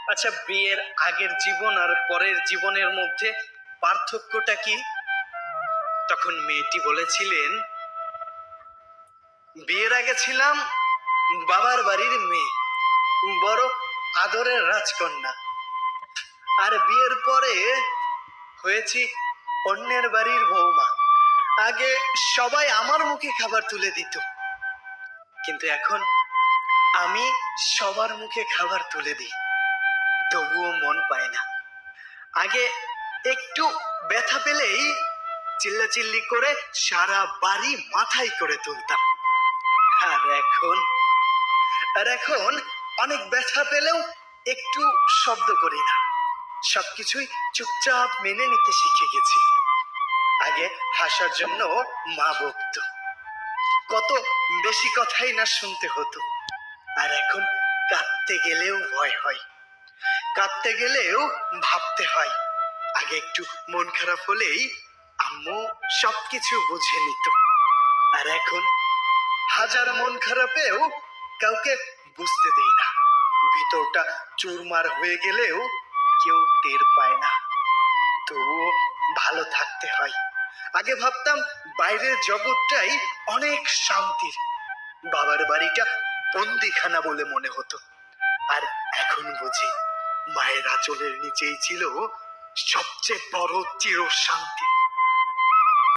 আচ্ছা, বিয়ের আগের জীবন আর পরের জীবনের মধ্যে পার্থক্যটা কি? তখন মেয়েটি বলেছিলেন, বিয়ের আগে ছিলাম বাবার বাড়ির মেয়ে, বড় আদরের রাজকন্যা, আর বিয়ের পরে হয়েছি অন্যের বাড়ির বৌমা। আগে সবাই আমার মুখে খাবার তুলে দিত, কিন্তু এখন আমি সবার মুখে খাবার তুলে দিই, তবুও মন পায় না। আগে একটু ব্যথা পেলেই চিল্লাচিল্লি করে সারা বাড়ি মাথায় করে তুলতাম, আর এখন অনেক ব্যথা পেলেও একটু শব্দ করি না, সবকিছুই চুপচাপ মেনে নিতে শিখে গেছি। আগে হাসার জন্য মা বকত, কত বেশি কথাই না শুনতে হতো, আর এখন কাঁদতে গেলেও ভয় হয়, কাঁদতে গেলেও ভাবতে হয়। আগে একটু মন খারাপ হলেই আম্মু সবকিছু বুঝে নিত, আর এখন হাজার মন খারাপেও কাউকে বুঝতে দেই না। ভিতরটা চুরমার হয়ে গেলেও কেউ টের পায় না, তবুও ভালো থাকতে হয়। আগে ভাবতাম বাইরের জগৎটাই অনেক শান্তির, বাবার বাড়িটা বন্দিখানা বলে মনে হতো, আর এখন বুঝি মায়ের আঁচলের নিচেই ছিল সবচেয়ে বড় চির শান্তি।